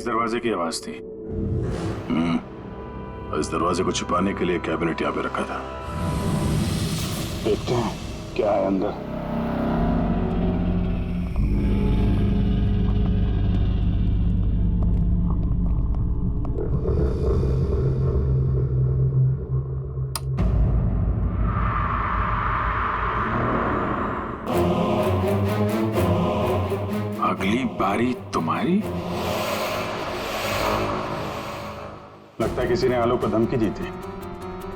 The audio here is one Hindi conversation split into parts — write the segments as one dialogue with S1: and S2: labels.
S1: इस दरवाजे की आवाज थी। इस दरवाजे को छुपाने के लिए कैबिनेट यहाँ पे रखा था। देखते हैं क्या है अंदर। अगली बारी तुम्हारी। लगता है किसी ने आलोक को धमकी दी थी।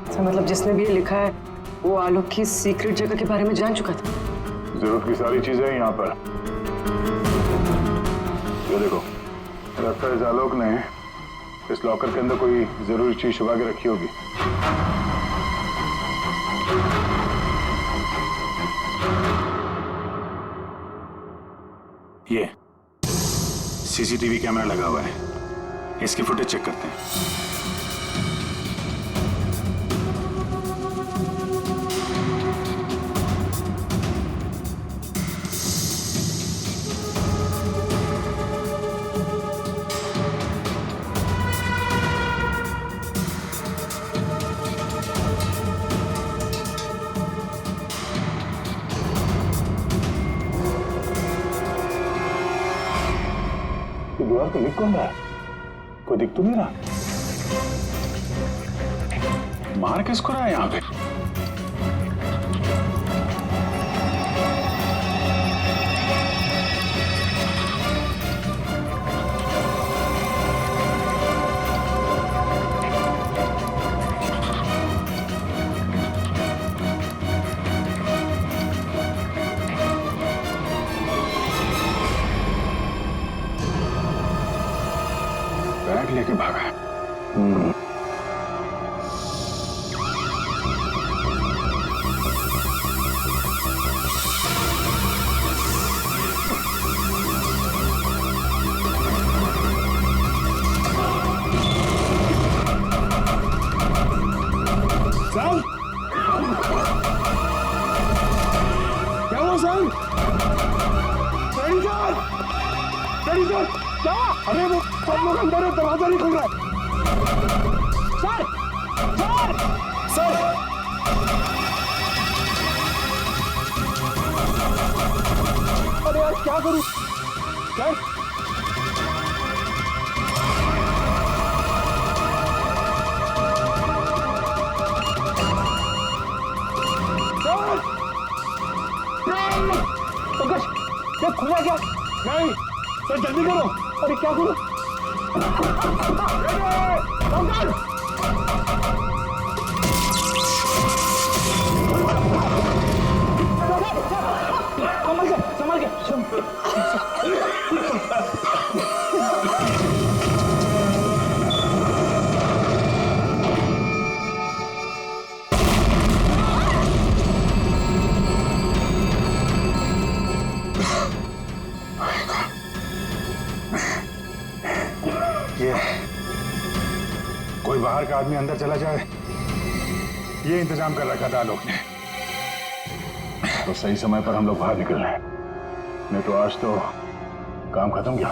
S2: तो मतलब जिसने भी ये लिखा है वो आलोक की सीक्रेट जगह के बारे में जान चुका था।
S1: जरूरत की सारी चीजें हैं यहाँ पर। ये देखो, लगता है इस आलोक ने इस लॉकर के अंदर कोई जरूरी चीज छुपा के रखी होगी। ये सीसीटीवी कैमरा लगा हुआ है, इसकी फुटेज चेक करते हैं। दीवार को लिख कौन रहा है? कोई दिख तो नहीं रहा। मार किसको रहा है यहाँ पे? बैग लेके भागा है।
S3: साल क्या हुआ साल? सर क्या? अरे वो सब लोग अंदर है, दरवाजा नहीं खुल रहा है। सर सर सर अरे यार क्या करूं सर? पंकज क्या खुला क्या? नहीं सर जल्दी करो। अरे क्या करूं? संभल के
S1: कोई बाहर का आदमी अंदर चला जाए, ये इंतजाम कर रखा था आलोक ने। तो सही समय पर हम लोग बाहर निकल रहे हैं, नहीं तो आज तो काम खत्म गया।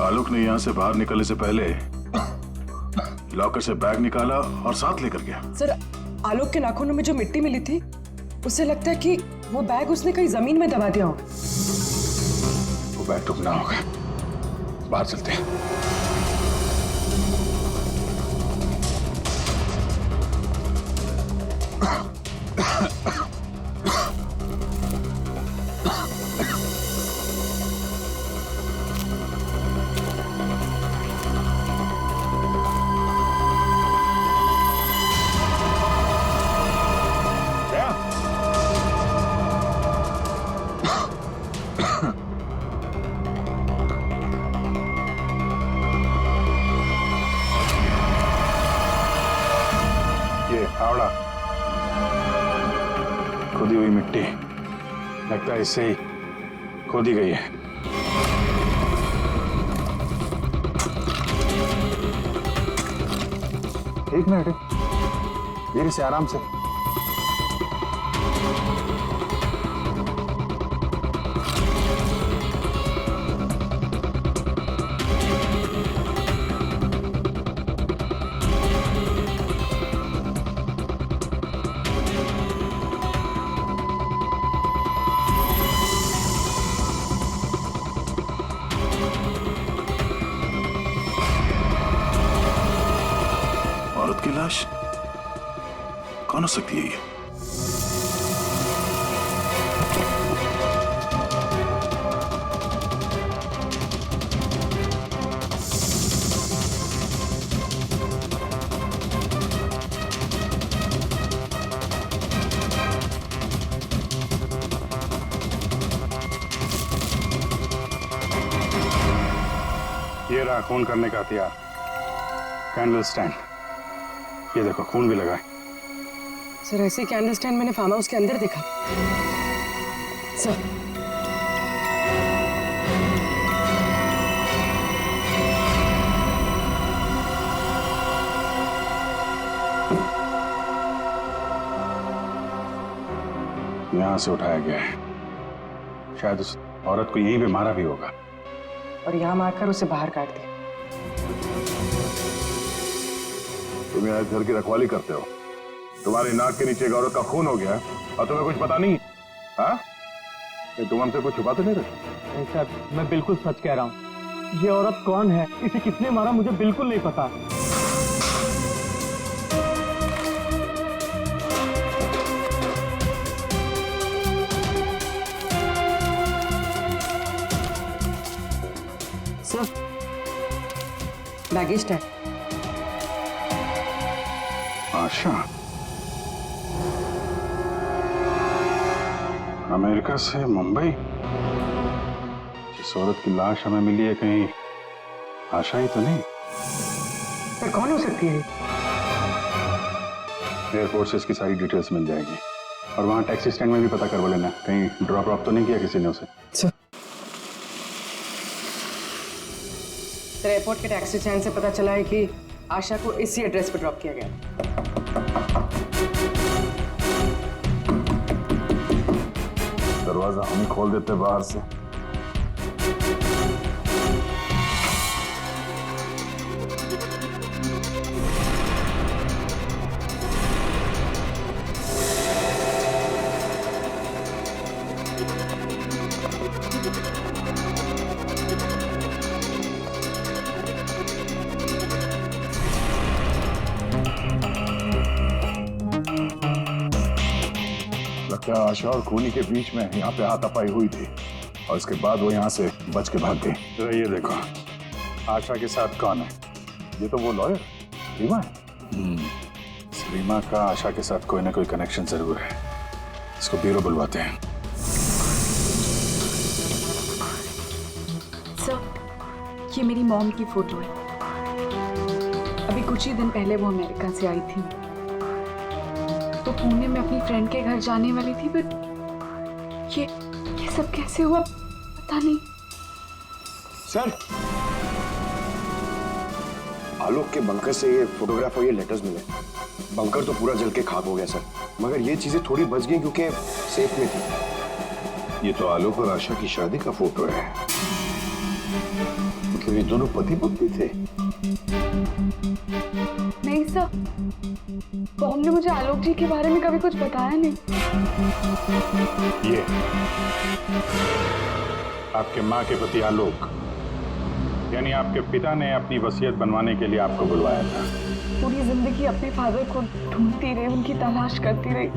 S1: आलोक ने यहां से बाहर निकलने से पहले लॉकर से बैग निकाला और साथ लेकर गया।
S2: सर आलोक के नाखूनों में जो मिट्टी मिली थी, उससे लगता है कि वो बैग उसने कहीं जमीन में दबा दिया होगा।
S1: वो बैग टूटना होगा, बाहर चलते हैं। फावड़ा, खुदी हुई मिट्टी, लगता है इससे ही खोदी गई है। एक मिनट, धीरे से, आराम से। कौन हो सकती है ये? ये रहा खून करने का हथियार, कैंडल स्टैंड। ये देखो खून भी लगा है।
S2: सर ऐसे कैंडल स्टैंड मैंने फार्म हाउस के अंदर देखा। सर
S1: यहां से उठाया गया है। शायद उस औरत को यहीं पे मारा भी होगा
S2: और यहाँ मारकर उसे बाहर काट दिया।
S1: तुम यहाँ घर की रखवाली करते हो, तुम्हारी नाक के नीचे एक औरत का खून हो गया और तुम्हें कुछ पता नहीं? हाँ, तुम हमसे कुछ छुपा तो नहीं रहे?
S3: सर मैं बिल्कुल सच कह रहा हूँ। ये औरत कौन है, इसे किसने मारा, मुझे बिल्कुल नहीं पता।
S2: Sir baggage tag.
S1: Asha America से मुंबई। जिस औरत की लाश हमें मिली है, कहीं आशा ही तो नहीं?
S2: सर कौन हो सकती है?
S1: एयरपोर्ट से इसकी सारी डिटेल्स मिल जाएगी और वहां टैक्सी स्टैंड में भी पता कर लेना, कहीं ड्रॉप ऑफ तो नहीं किया किसी ने उसे।
S2: सर एयरपोर्ट के टैक्सी स्टैंड से पता चला है कि आशा को इसी एड्रेस पर ड्रॉप किया गया।
S1: दरवाजा हम ही खोल देते बाहर से। लगता है आशा और खूनी के बीच में यहाँ पे हाथापाई हुई थी और इसके बाद वो यहाँ से बच के भाग गई। तो ये देखो, आशा के साथ कौन है? ये तो वो लॉयर रीमा है। रीमा का आशा के साथ कोई ना कोई कनेक्शन जरूर है। इसको ब्यूरो बुलवाते हैं।
S4: सर ये मेरी मॉम की फोटो है। अभी कुछ ही दिन पहले वो अमेरिका से आई थी, तो पुणे में अपनी फ्रेंड के घर जाने वाली थी, बट ये सब कैसे हुआ पता नहीं।
S5: सर आलोक के बंकर से ये फोटोग्राफ और ये लेटर्स मिले। बंकर तो पूरा जल के खाक हो गया सर, मगर ये चीजें थोड़ी बच गई क्योंकि सेफ में थी।
S1: ये तो आलोक और आशा की शादी का फोटो है। मतलब ये दोनों पति पत्नी थे?
S4: नहीं सर, मॉम ने मुझे आलोक जी के बारे में कभी कुछ बताया नहीं।
S1: ये आपके माँ के पति आलोक, यानी आपके पिता ने अपनी वसीयत बनवाने के लिए आपको बुलवाया था।
S4: पूरी जिंदगी अपने फादर को ढूंढती रही, उनकी तलाश करती रही,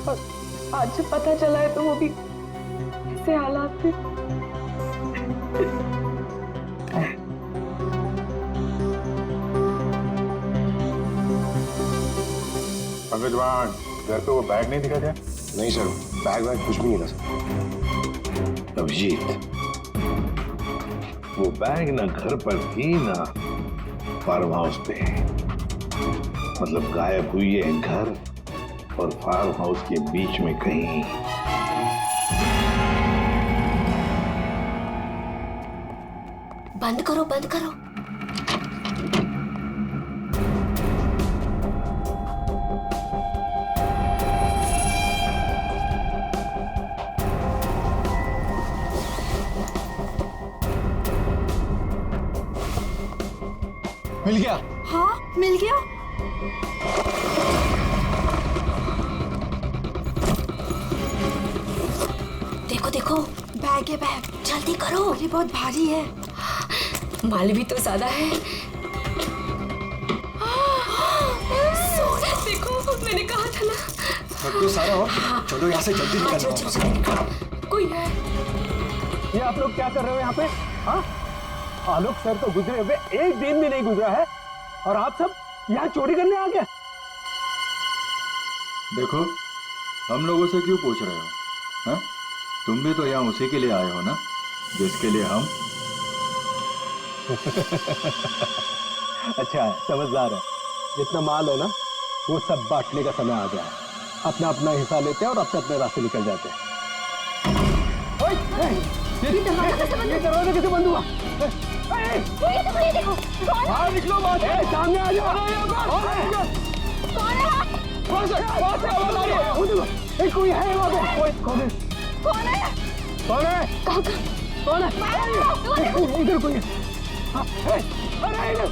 S4: और आज जब पता चला है तो वो भी ऐसे हालात थे।
S1: पंकज, वहाँ घर पे वो बैग नहीं दिखा क्या?
S5: नहीं सर, बैग वैग कुछ भी नहीं था सर।
S6: अभिजीत, वो बैग ना घर पर थी ना फार्म हाउस पे। मतलब गायब हुई है घर और फार्म हाउस के बीच में कहीं।
S7: बंद करो, बंद करो।
S3: मिल गया?
S4: हाँ मिल गया।
S7: देखो देखो,
S4: बैग है बैग।
S7: जल्दी करो।
S4: ये बहुत भारी है।
S7: माल भी तो ज्यादा है।
S4: देखो मैंने
S8: सब तो सारा हो, चलो यहाँ से जल्दी
S7: हाँ,
S8: निकलो।
S7: चलो चलो निकलो। कोई है।
S3: ये आप लोग क्या कर रहे हो यहाँ पे? हाँ, आलोक सर तो गुजरे हुए एक दिन भी नहीं गुजरा है और आप सब यहाँ चोरी करने आ गया।
S8: देखो, हम लोगों से क्यों पूछ रहे हो? हाँ? तुम भी तो यहाँ उसी के लिए आए हो ना, जिसके लिए हम।
S3: अच्छा है, समझदार है। जितना माल है ना, वो सब बांटने का समय आ गया है। अपना अपना हिस्सा लेते हैं और अपने अपने रास्ते निकल जाते हैं। ये दरवाजा कैसे बंद हुआ?
S9: ये देखो
S3: बाहर निकलो, बाहर सामने आ जाओ।
S9: कौन है?
S3: कोई है वहाँ पे? कौन है?
S9: कौन है?
S3: कौन है? कौन है? इधर कोई है। अरे इधर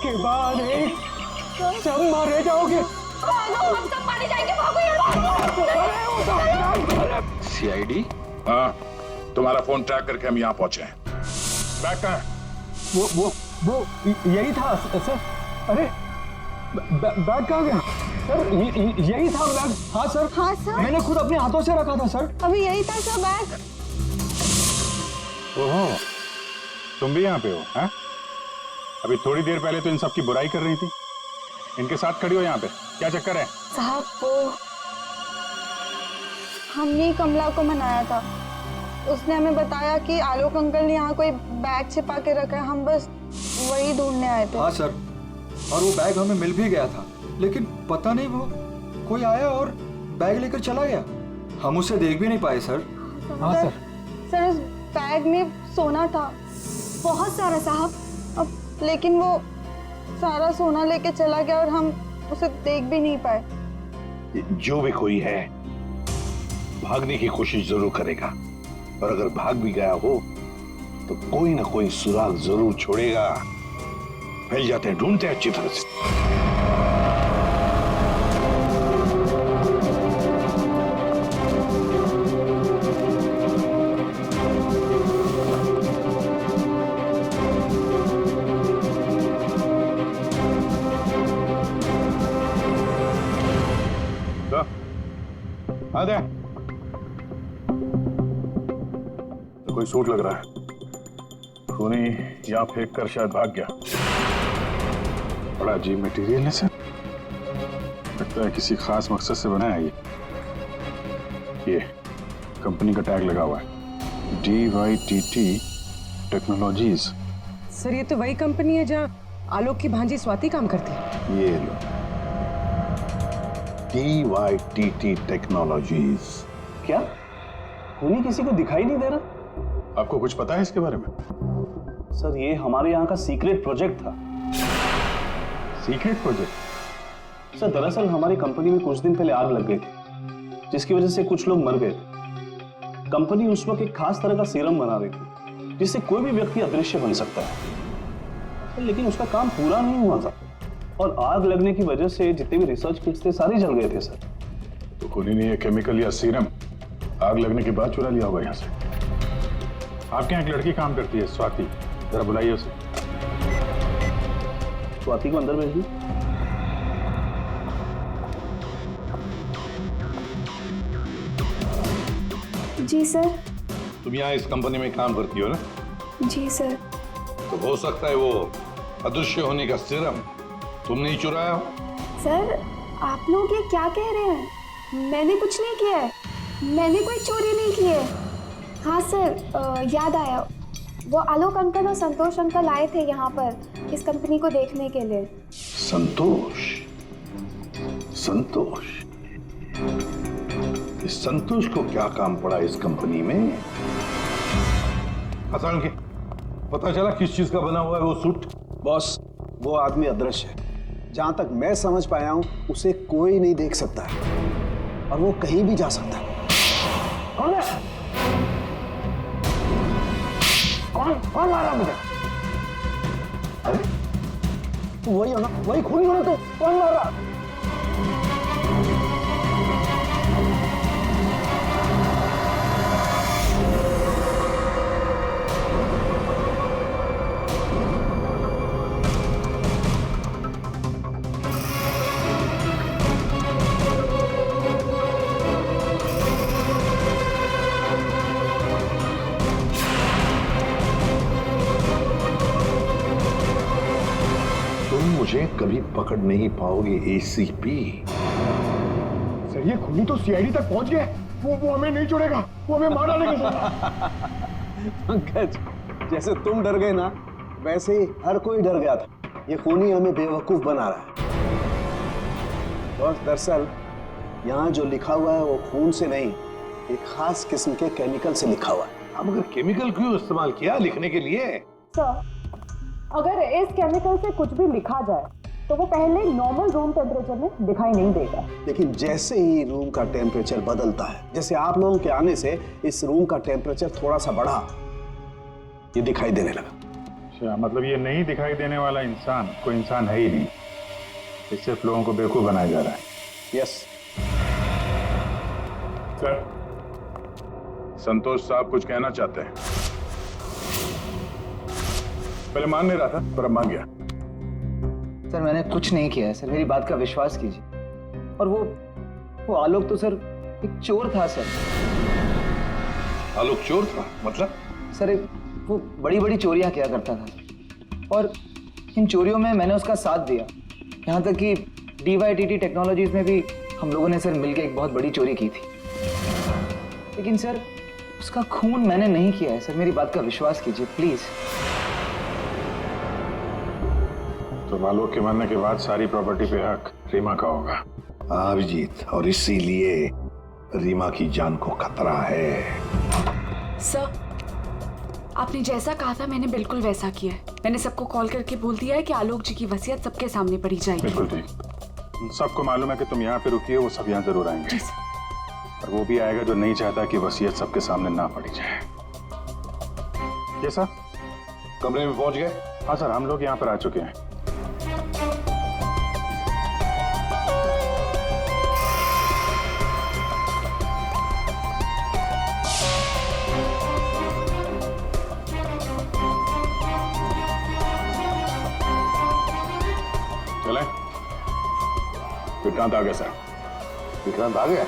S3: के बाद एक सब मारे जाओगे।
S9: हम सब मारे जाएंगे, भागो यहाँ।
S6: सीआईडी?
S1: हाँ, तुम्हारा फोन ट्रैक करके हम यहाँ पहुंचे हैं। बैग कहाँ है?
S3: वो यही था सर। अरे बैग कहाँ गया सर? यही था बैग। हाँ सर।
S9: हाँ सर,
S3: मैंने खुद अपने हाथों से रखा था सर।
S9: अभी यही था सर बैग।
S1: ओहो, तुम भी यहाँ पे हो? हैं? अभी थोड़ी देर पहले तो इन सब की बुराई कर रही थी, इनके साथ खड़ी हो यहाँ पे, क्या चक्कर है?
S9: साहब, वो हमने कमला को मनाया था। उसने हमें बताया कि आलोक अंकल ने यहाँ कोई बैग छिपा के रखा है। हम बस वही ढूंढने आए थे।
S8: हाँ सर, और वो बैग हमें मिल भी गया था, लेकिन पता नहीं वो कोई आया और बैग लेकर चला गया। हम उसे देख भी नहीं पाए सर।
S3: हाँ सर।
S9: सर, उस बैग में सोना था, बहुत सारा साहब। अब लेकिन वो सारा सोना लेके चला गया और हम उसे देख भी नहीं पाए।
S6: जो भी कोई है भागने की कोशिश जरूर करेगा, और अगर भाग भी गया हो तो कोई ना कोई सुराग जरूर छोड़ेगा। फैल जाते हैं, ढूंढते हैं अच्छी तरह से।
S1: आ दे। तो कोई सूट लग रहा है, खूनी यहाँ फेंक कर शायद भाग गया। बड़ा अजीब मटेरियल है सर, लगता है किसी खास मकसद से बना है ये कंपनी का टैग लगा हुआ है, DYTT टेक्नोलॉजीज।
S2: सर, ये तो वही कंपनी है जहाँ आलोक की भांजी स्वाति काम करती है।
S6: ये लो, DYTT टेक्नोलॉजीज।
S3: क्या खूनी किसी को दिखाई नहीं दे रहा?
S1: आपको कुछ पता है इसके बारे में?
S3: सर, ये हमारे यहाँ का सीक्रेट प्रोजेक्ट था।
S1: Secret project?
S3: सर, दरअसल हमारी कंपनी में कुछ दिन पहले आग लग गई थी, जिसकी वजह से कुछ लोग मर गए थे। कंपनी उस वक्त एक खास तरह का सीरम बना रही थी, जिससे कोई भी व्यक्ति अदृश्य बन सकता है। लेकिन उसका काम पूरा नहीं हुआ था और आग लगने की वजह से जितने भी रिसर्च किट्स थे सारे जल गए थे सर।
S1: तो खूनी ने ये केमिकल या सीरम आग लगने के बाद चुरा लिया होगा यहाँ से। आपके यहाँ एक लड़की काम करती है, स्वाति, जरा बुलाइए उसे।
S3: स्वाति को अंदर भेजिए।
S9: जी सर।
S6: तुम यहाँ इस कंपनी में काम करती हो ना?
S9: जी सर।
S6: तो हो सकता है वो अदृश्य होने का सीरम तुमने ही चुराया हो।
S9: सर, आप लोग ये क्या कह रहे हैं? मैंने कुछ नहीं किया है, मैंने कोई चोरी नहीं की है। हाँ सर, याद आया, वो आलोक अंकल और संतोष अंकल आए थे यहाँ पर इस कंपनी को देखने के लिए।
S6: संतोष? संतोष? इस संतोष को क्या काम पड़ा इस कंपनी में? हसन के पता चला किस चीज का बना हुआ है वो सूट?
S5: बॉस, वो आदमी अदृश्य है। जहां तक मैं समझ पाया हूं, उसे कोई नहीं देख सकता है और वो कहीं भी जा सकता है। कौन है? कौन मारा मुझे? अरे वही हो ना, वही खूनी हो ना, तो कौन मारा?
S6: मुझे कभी पकड़ नहीं पाओगे एसीपी।
S5: सर ये खूनी तो सीआईडी तक पहुंच गया। वो हमें नहीं छोड़ेगा, वो हमें मार डालेगा सर।
S3: पंकज, जैसे तुम डर गए ना, वैसे ही हर कोई डर गया था। ये खूनी हमें बेवकूफ बना रहा है। और दरअसल यहाँ जो लिखा हुआ है वो खून से नहीं, एक खास किस्म के केमिकल से लिखा हुआ है।
S6: अब अगर केमिकल क्यों इस्तेमाल किया लिखने के लिए?
S2: सर, अगर इस केमिकल से कुछ भी लिखा जाए तो वो पहले नॉर्मल रूम टेम्परेचर में दिखाई नहीं देगा।
S3: लेकिन जैसे ही रूम का टेम्परेचर बदलता है, जैसे आप लोगों के आने से इस रूम का टेम्परेचर थोड़ा सा बढ़ा, ये दिखाई देने लगा।
S1: अच्छा, मतलब ये नहीं दिखाई देने वाला इंसान कोई इंसान है ही नहीं, ये सिर्फ लोगों को बेवकूफ बनाया जा रहा है।
S3: यस
S1: सर, संतोष साहब कुछ कहना चाहते हैं। पहले मान नहीं रहा था पर अब मान गया।
S8: सर मैंने कुछ नहीं किया है सर, मेरी बात का विश्वास कीजिए। और वो आलोक तो सर एक चोर था सर।
S6: आलोक चोर था मतलब?
S8: सर वो बड़ी बड़ी चोरियां किया करता था और इन चोरियों में मैंने उसका साथ दिया। यहाँ तक कि DYTT टेक्नोलॉजीज में भी हम लोगों ने सर मिलकर एक बहुत बड़ी चोरी की थी। लेकिन सर उसका खून मैंने नहीं किया है सर, मेरी बात का विश्वास कीजिए प्लीज।
S1: तो आलोक के मरने के बाद सारी प्रॉपर्टी पे हक रीमा का होगा।
S6: अभिजीत, और इसीलिए रीमा की जान को खतरा है।
S4: सर, आपने जैसा कहा था मैंने बिल्कुल वैसा किया है। मैंने सबको कॉल करके बोल दिया है कि आलोक जी की वसीयत सबके सामने पड़ी जाएगी।
S1: बिल्कुल ठीक। सबको मालूम है कि तुम यहाँ पे रुकी हो, वो सब यहाँ जरूर आएंगे। और वो भी आएगा जो नहीं चाहता कि वसीयत सबके सामने ना पड़ी जाए। ये सर,
S6: कमरे में पहुंच गए?
S1: हाँ सर, हम लोग यहाँ पर आ चुके हैं। चले, विक्रांत आ गया सर।
S6: विक्रांत आ गया?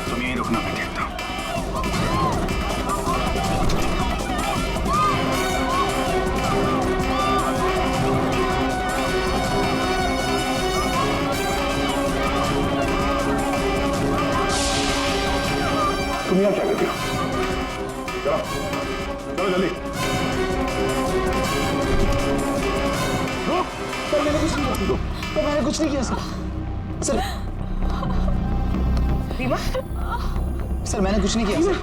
S1: तुम यहीं रुकना, मैं देखता हूँ। तुम यहाँ क्या करती हो? चलो चलो जल्दी।
S8: सर मैंने कुछ नहीं किया। सर मैंने कुछ नहीं किया सर। सर रीमा, सर मैंने कुछ नहीं किया सर।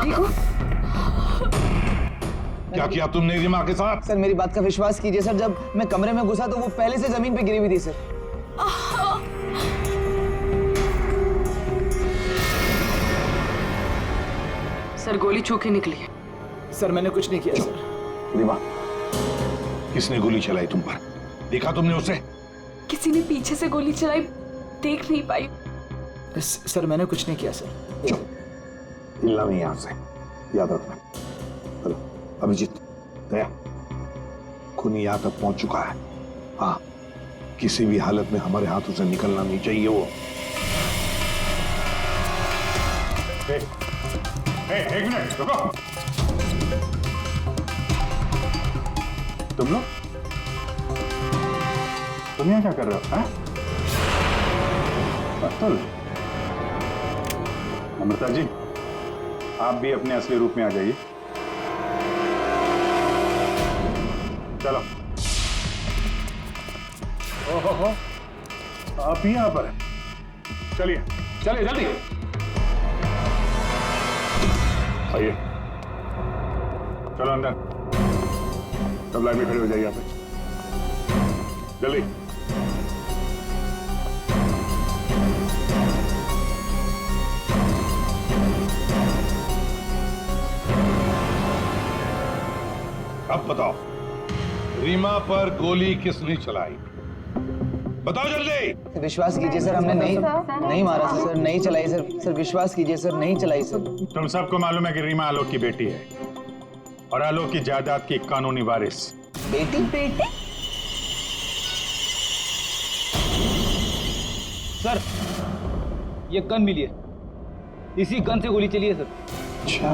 S8: ठीक हो?
S6: क्या किया तुमने रीमा के साथ?
S8: सर मेरी बात का विश्वास कीजिए सर, जब मैं कमरे में घुसा तो वो पहले से जमीन पे गिरी हुई थी सर।
S4: सर गोली छू के निकली है।
S8: सर मैंने कुछ नहीं किया सर।
S6: रीमा, किसने गोली चलाई तुम पर? देखा तुमने उसे?
S4: किसी ने पीछे से गोली चलाई, देख नहीं पाई।
S8: सर मैंने कुछ नहीं किया सर।
S6: चुप, हिलना नहीं यहां से, याद रखना। हेलो अभिजीत, दया, खूनी यहां तक पहुंच चुका है। हाँ, किसी भी हालत में हमारे हाथों से निकलना नहीं चाहिए वो।
S1: एक मिनट रुको। तुम लोग यहाँ क्या कर रहे हो? अतुल, अमृता जी, आप भी अपने असली रूप में आ जाइए। चलो। ओहो, आप ही यहाँ पर हैं। चलिए चलिए जल्दी आइए, चलो अंदर। सब लाइन में खड़े हो जाइए यहाँ पे, जल्दी।
S6: अब बताओ, रीमा पर गोली किसने चलाई? बताओ जल्दी।
S8: विश्वास कीजिए सर, हमने नहीं मारा सर, नहीं चलाई सर। सर विश्वास कीजिए सर, नहीं चलाई सर।
S1: तुम सबको मालूम है कि रीमा आलोक की बेटी है और आलोक की जायदाद की कानूनी वारिस।
S8: बेटी?
S10: सर ये गन मिली है, इसी गन से गोली चली है सर।
S1: अच्छा,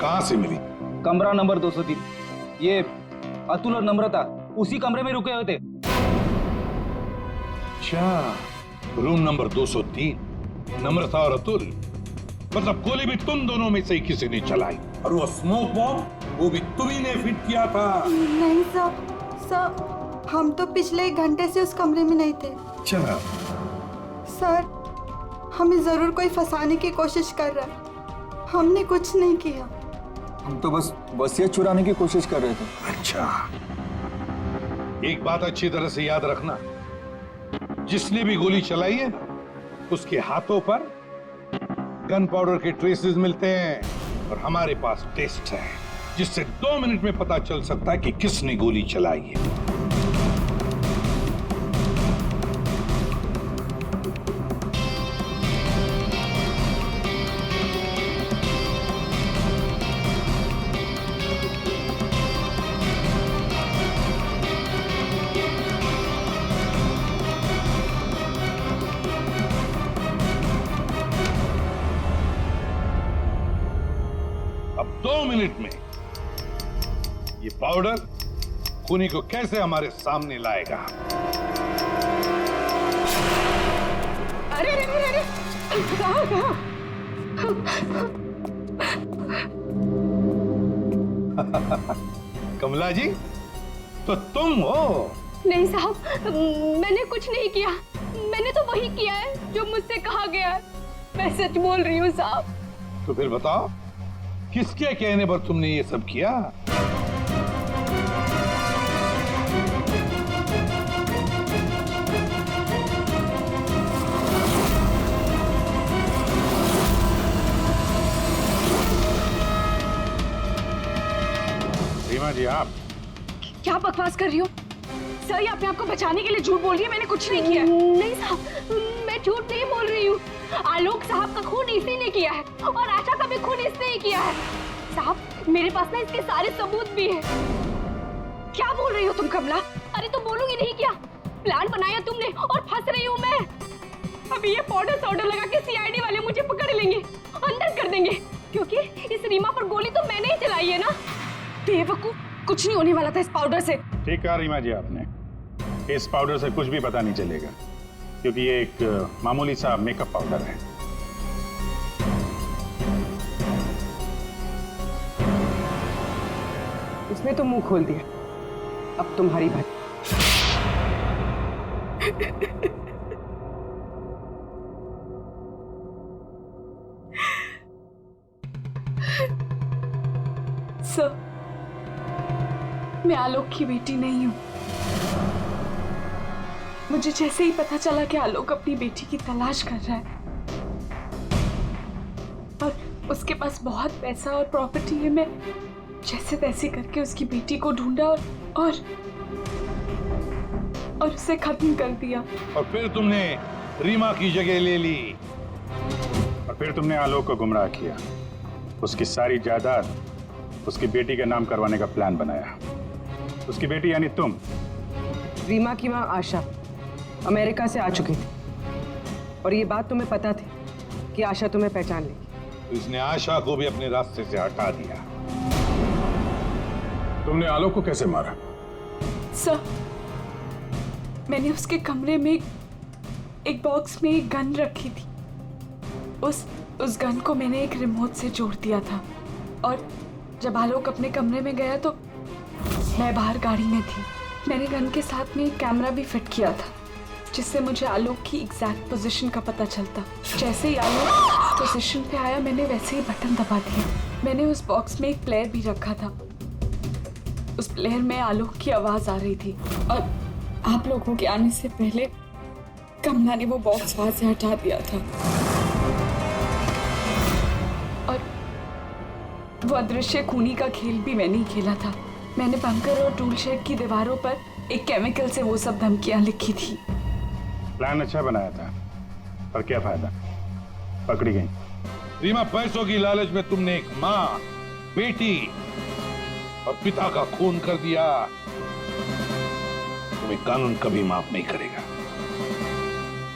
S6: कहां से मिली?
S10: कमरा नंबर 203। ये अतुल और नम्रता उसी कमरे में रुके हुए थे।
S6: अच्छा, रूम नंबर 203, नम्रता और अतुल। मतलब गोली भी तुम दोनों में से ही किसी ने चलाई, और वो स्मोक बॉम्ब वो भी तुम्ही ने फिट किया था।
S11: नहीं सर, हम तो पिछले 1 घंटे से उस कमरे में नहीं थे।
S6: अच्छा,
S11: सर हमें जरूर कोई फंसाने की कोशिश कर रहा है, हमने कुछ नहीं किया।
S8: हम तो बस वसीयत चुराने की कोशिश कर रहे थे।
S6: अच्छा, एक बात अच्छी तरह से याद रखना, जिसने भी गोली चलाई है उसके हाथों पर गन पाउडर के ट्रेसेस मिलते हैं और हमारे पास टेस्ट है जिससे 2 मिनट में पता चल सकता है कि किसने गोली चलाई है। अब 2 मिनट में ये पाउडर खूनी को कैसे हमारे सामने लाएगा?
S4: अरे अरे अरे अरे, कहाँ?
S6: कमला जी, तो तुम हो?
S9: नहीं साहब, मैंने कुछ नहीं किया। मैंने तो वही किया है जो मुझसे कहा गया है। मैं सच बोल रही हूँ साहब।
S6: तो फिर बताओ, किसके कहने पर तुमने ये सब किया?
S1: रीमा जी, आप
S4: क्या बकवास कर रही हो? सर ये अपने आप को बचाने के लिए झूठ बोल रही है, मैंने कुछ नहीं किया।
S9: नहीं साहब, मैं झूठ नहीं बोल रही हूँ। आलोक साहब का खून इसी ने किया है और आशा का भी खून इसने ही किया है। साहब मेरे पास ना इसके सारे सबूत भी हैं।
S4: क्या बोल रही हो तुम कमला?
S9: अरे तो बोलूंगी नहीं क्या? प्लान बनाया तुमने और फंस रही हूँ मैं। अभी ये पाउडर लगा के सीआईडी वाले मुझे पकड़ लेंगे, अंदर कर देंगे, क्योंकि इस रीमा पर गोली तो मैंने ही चलाई है ना।
S4: बेवकूफ, कुछ नहीं होने वाला था इस पाउडर से।
S1: ठीक कहा रीमा जी आपने, इस पाउडर से कुछ भी पता नहीं चलेगा क्योंकि ये एक मामूली सा मेकअप पाउडर है।
S12: उसने तो मुंह खोल दिया, अब तुम्हारी बात।
S4: सर, मैं आलोक की बेटी नहीं हूं। मुझे जैसे ही पता चला कि आलोक अपनी बेटी की तलाश कर रहा है और उसके पास बहुत पैसा और प्रॉपर्टी है, मैं जैसे तैसे करके उसकी बेटी को ढूंढा और उसे खत्म कर दिया।
S6: और फिर तुमने रीमा की जगह ले ली
S1: और फिर तुमने आलोक को गुमराह किया, उसकी सारी जायदाद उसकी बेटी के नाम करवाने का प्लान बनाया। उसकी बेटी यानी तुम।
S12: रीमा की मां आशा अमेरिका से आ चुकी थी और ये बात तुम्हें पता थी कि आशा तुम्हें पहचान लेगी।
S6: तो इसने आशा को भी अपने रास्ते से हटा दिया।
S1: तुमने आलोक को कैसे मारा?
S4: सर, मैंने उसके कमरे में एक बॉक्स में एक गन रखी थी। उस गन को मैंने एक रिमोट से जोड़ दिया था और जब आलोक अपने कमरे में गया तो मैं बाहर गाड़ी में थी। मैंने गन के साथ में एक कैमरा भी फिट किया था। जिससे मुझे आलोक की एग्जैक्ट पोजीशन का पता चलता। जैसे ही आलोक पोजीशन पे आया मैंने वैसे ही बटन दबा दिया। मैंने उस बॉक्स में एक प्लेयर भी रखा था। उस प्लेयर में आलोक की आवाज आ रही थी और आप लोगों के आने से पहले कमला ने वो बॉक्स वहां से हटा दिया था और वो अदृश्य खूनी का खेल भी मैंने ही खेला था। मैंने बंकर और टूल शेड की दीवारों पर एक केमिकल से वो सब धमकियां लिखी थी।
S1: प्लान अच्छा बनाया था, पर क्या फायदा, पकड़ी गई।
S6: रीमा, पैसों की लालच में तुमने एक माँ, बेटी और पिता का खून कर दिया। तुम्हें कानून कभी माफ नहीं करेगा।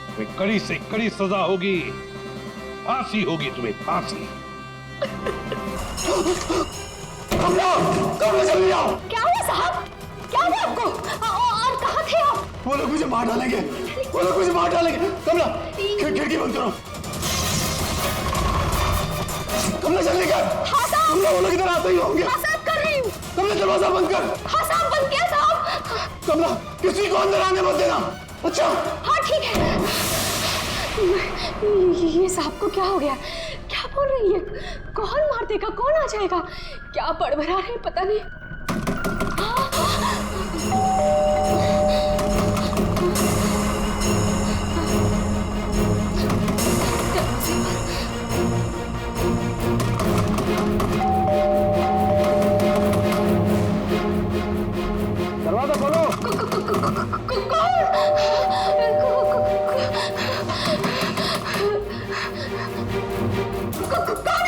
S6: तुम्हें कड़ी से कड़ी सजा होगी, फांसी होगी तुम्हें, फांसी।
S5: जल्दी आओ।
S9: क्या हुआ साहब? क्या हुआ आपको? और कहाँ थे आप?
S5: वो लोग मुझे मार डालेंगे, वो लोग मुझे मार डालेंगे। कमला, खिड़की बंद करो। कमला जल्दी कर।
S9: हाँ साहब।
S5: कमला, वो लोग इधर आते ही होंगे।
S9: हाँ साहब, कर रही हूँ।
S5: कमला, दरवाजा बंद कर।
S9: हाँ साहब, बंद किया साहब।
S5: कमला, किसी को अंदर आने मत देना। अच्छा?
S9: हाँ ठीक है। ये साहब को क्या हो गया? क्या बोल रही है? कौन मार देगा? कौन आ जाएगा? क्या बड़बड़ा रहे पता नहीं।
S10: दरवाजा खोलो।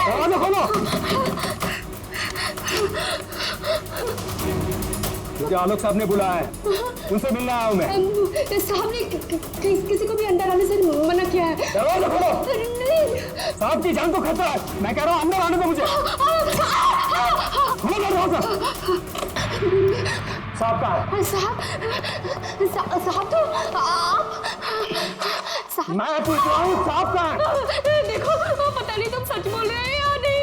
S10: दरवाजा खोलो। मुझे आलोक साहब ने बुलाया है, उनसे मिलना आया हूं मैं।
S9: साहब ने किसी को भी अंदर आने से मना किया है।
S10: दरवाजा खोलो।
S9: नहीं।
S10: साहब की जान को खतरा है, मैं कह रहा हूँ अंदर आने दो मुझे। खोलो दरवाजा। साहब कहाँ है?
S9: साहब तो आप
S10: मैं पूछ रहा हूँ साहब कहाँ है?
S9: देखो, पता नहीं तुम सच बोल रहे हैं या नहीं।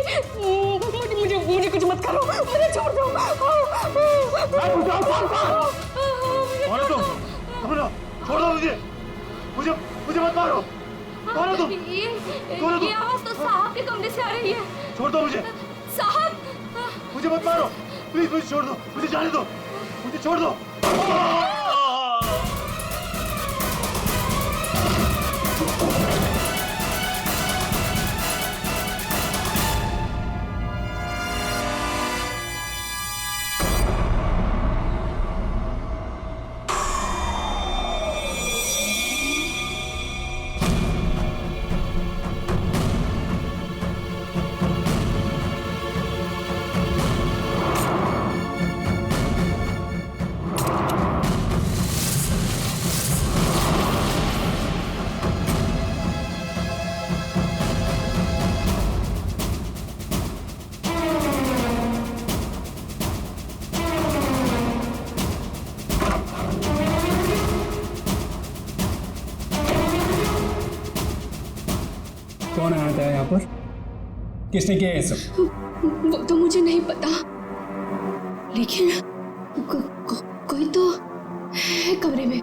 S9: मुझे कुछ मत करो, मुझे छोड़ दो।
S10: मैं पूछ रहा हूँ साहब कहाँ है?
S5: कौन है तुम? कमला, छोड़ दो मुझे। मुझे मत मारो। कौन है तुम?
S9: ये आवाज तो साहब के कमरे से आ रही है।
S5: छोड़ दो मुझे।
S9: साहब,
S5: मुझे मत मारो, प्लीज मुझे छोड़ दो, मुझे जाने दो, मुझे छोड़ दो।
S10: कौन आया था यहाँ पर? किसने किया ये सब?
S9: वो तो मुझे नहीं पता, लेकिन कोई तो है कमरे में।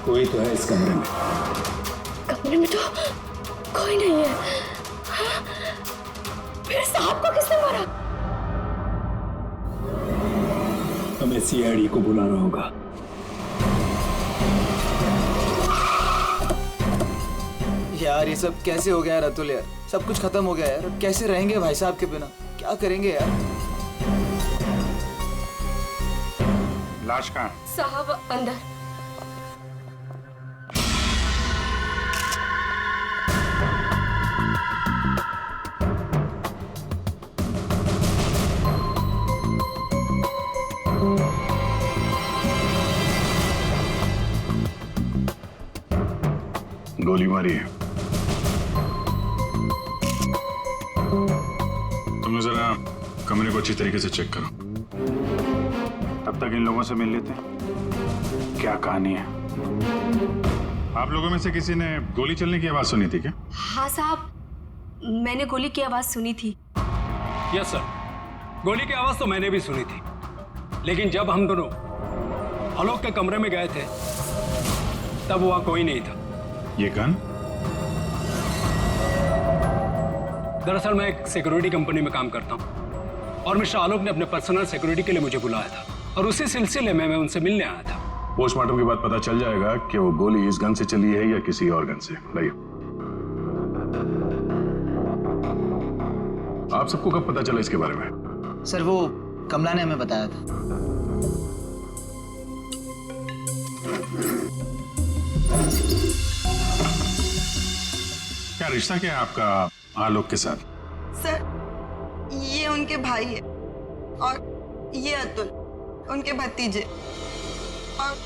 S10: कोई तो है इस कमरे में।
S9: कमरे में तो कोई नहीं है। हाँ? फिर साहब को किसने मारा?
S10: हमें सीआईडी को बुलाना होगा।
S8: यार ये सब कैसे हो गया यार अतुल? यार सब कुछ खत्म हो गया यार। अब कैसे रहेंगे भाई साहब के बिना? क्या करेंगे यार?
S1: लाश कहाँ?
S9: साहब अंदर।
S1: गोली मारी है। तुमने जरा कमरे को अच्छी तरीके से चेक करो। तब तक इन लोगों से मिल लेते हैं। क्या कहानी है? आप लोगों में से किसी ने गोली चलने की आवाज सुनी थी क्या?
S7: हाँ साहब, मैंने गोली की आवाज सुनी थी।
S13: यस सर, गोली की आवाज तो मैंने भी सुनी थी, लेकिन जब हम दोनों आलोक के कमरे में गए थे तब वहां कोई नहीं था।
S1: ये गन?
S13: दरअसल मैं एक सिक्योरिटी कंपनी में काम करता हूं और मिस्टर आलोक ने अपने पर्सनल सिक्योरिटी के लिए मुझे बुलाया था और उसी सिलसिले में मैं उनसे मिलने आया था।
S1: पोस्टमार्टम के बाद पता चल जाएगा कि वो गोली इस गन से चली है या किसी और गन से। लाइए। आप सबको कब पता चला इसके बारे में?
S8: सर वो कमला ने हमें बताया था।
S1: क्या रिश्ता क्या है आपका आलोक के साथ?
S11: सर ये उनके भाई है और ये अतुल उनके भतीजे और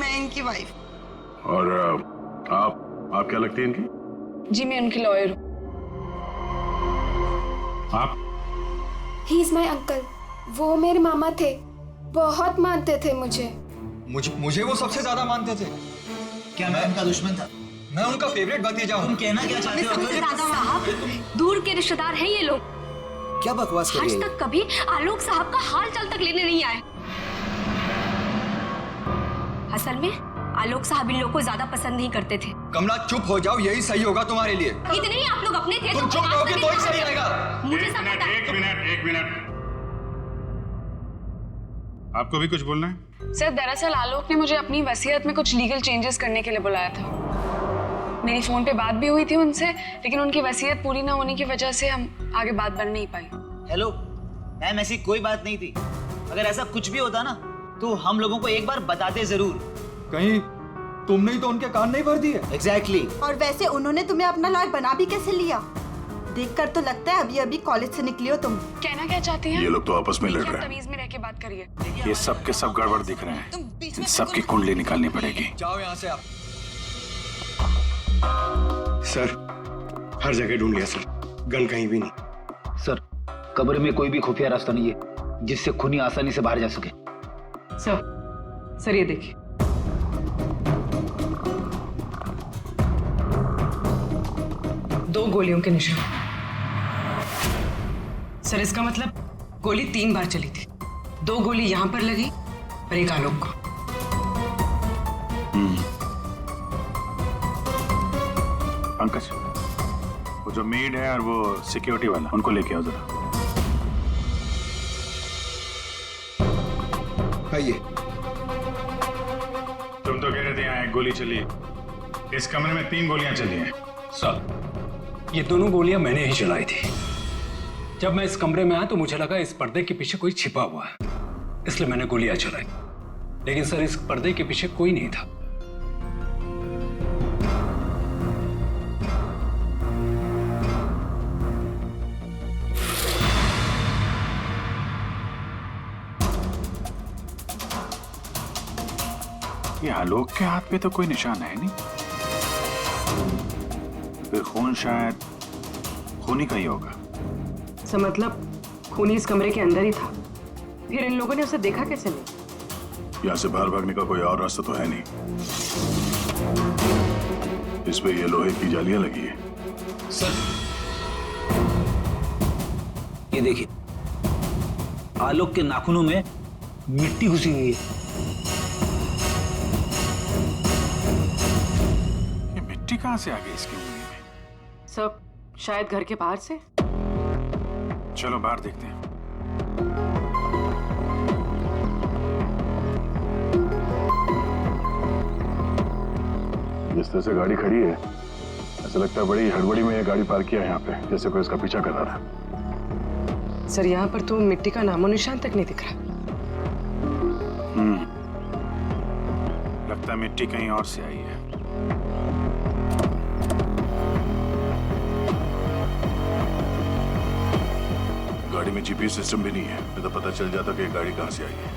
S11: मैं इनकी वाइफ।
S1: और आप क्या लगती हैं इनकी?
S4: जी मैं उनकी लॉयर हूँ।
S1: आप?
S9: He is my uncle. वो मेरे मामा थे, बहुत मानते थे मुझे।
S10: मुझे वो सबसे ज्यादा मानते थे।
S8: क्या मैं उनका दुश्मन था?
S10: मैं उनका फेवरेट भतीजा हूँ।
S8: तुम कहना क्या चाहते हो?
S7: साहब, दूर के रिश्तेदार हैं ये लोग।
S8: क्या बकवास कर रही
S7: आज
S8: है?
S7: तक कभी आलोक साहब का हाल चाल तक लेने नहीं आए। असल में आलोक साहब इन लोगों को ज्यादा पसंद नहीं करते थे।
S10: कमला चुप हो जाओ, यही सही होगा तुम्हारे लिए।
S7: इतने ही आप लोग अपने थे।
S10: तुम चुप रहोगे तो ही सही रहेगा।
S7: मुझे सब पता है।
S1: एक मिनट। आपको भी कुछ बोलना है?
S4: सर दरअसल आलोक ने मुझे अपनी वसीयत में कुछ लीगल चेंजेस करने के लिए बुलाया था। मेरी फोन पे बात भी हुई थी उनसे, लेकिन उनकी वसीयत पूरी ना होने की वजह से हम आगे बात बढ़ नहीं पाई।
S8: हेलो मैम, ऐसी कोई बात नहीं थी। अगर ऐसा कुछ भी होता ना तो हम लोगों को एक बार बताते जरूर।
S10: कहीं तुमने ही तो उनके कान नहीं भर दिए।
S8: एग्जैक्टली।
S11: और वैसे उन्होंने तुम्हें अपना लॉयर बना भी कैसे लिया? देखकर तो लगता है अभी अभी कॉलेज से निकली हो तुम।
S4: कहना क्या चाहती हैं?
S1: ये लोग तो आपस में लड़ रहे हैं।
S4: तमीज में रह के बात करिए।
S1: ये सब के सब गड़बड़ दिख रहे हैं। इन सबकी कुंडली निकालनी पड़ेगी।
S10: जाओ यहाँ से आप।
S5: सर हर जगह ढूंढ लिया सर, गन कहीं भी नहीं।
S10: सर कब्र में कोई भी खुफिया रास्ता नहीं है जिससे खूनी आसानी से बाहर जा सके।
S12: सर ये देखिए, दो गोलियों के निशान। सर इसका मतलब गोली 3 बार चली थी। 2 गोली यहां पर लगी और एक आलोक को।
S1: पंकज, वो जो मेड है और वो सिक्योरिटी वाला, उनको लेके आओ जरा।
S5: आइए।
S1: तुम तो कह रहे थे यहाँ एक गोली चली है, इस कमरे में 3 गोलियां चली हैं।
S13: सर ये दोनों गोलियां मैंने ही चलाई थी। जब मैं इस कमरे में आया तो मुझे लगा इस पर्दे के पीछे कोई छिपा हुआ है, इसलिए मैंने गोलियां चलाई। लेकिन सर इस पर्दे के पीछे कोई नहीं था।
S1: ये आलोक के हाथ पे तो कोई निशान है नहीं, फिर खून शायद खूनी का ही होगा।
S12: सर मतलब खूनी इस कमरे के अंदर ही था, फिर इन लोगों ने उसे देखा कैसे नहीं?
S1: यहाँ से बाहर भागने का कोई और रास्ता तो है नहीं। इस पे ये लोहे की जालियां लगी है।
S10: सर ये देखिए, आलोक के नाखूनों में मिट्टी घुसी हुई है।
S1: ये मिट्टी कहाँ से आ गई इसकी उंगली में?
S12: सब शायद घर के बाहर से।
S1: चलो बाहर देखते हैं। जिस तरह से गाड़ी खड़ी है, ऐसा लगता है बड़ी हड़बड़ी में ये गाड़ी पार्क किया है यहाँ पे, जैसे कोई इसका पीछा कर रहा था।
S12: सर यहाँ पर तो मिट्टी का नामो निशान तक नहीं दिख रहा।
S1: लगता है मिट्टी कहीं और से आई है। गाड़ी में जीपीएस सिस्टम भी नहीं है, नहीं तो पता चल जाता कि ये गाड़ी कहाँ से आई है।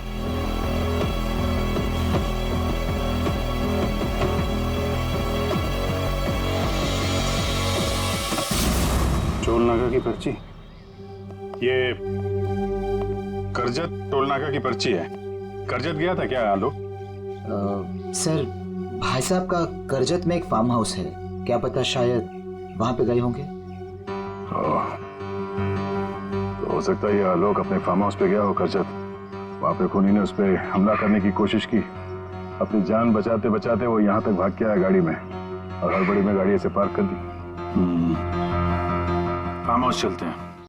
S1: टोल नाका की पर्ची, ये करजत टोल नाका की पर्ची है। करजत गया था क्या आलोक?
S8: सर, भाई साहब का करजत में एक फार्म हाउस है, क्या पता शायद वहां पे गए होंगे।
S1: तो हो सकता है ये आलोक अपने फार्म हाउस पे गया हो करजत। वहां पे खूनी ने उस पर हमला करने की कोशिश की। अपनी जान बचाते बचाते वो यहाँ तक भाग के आया गाड़ी में और हड़बड़ी में गाड़ी ऐसे पार्क कर दी। फार्म हाउस चलते हैं।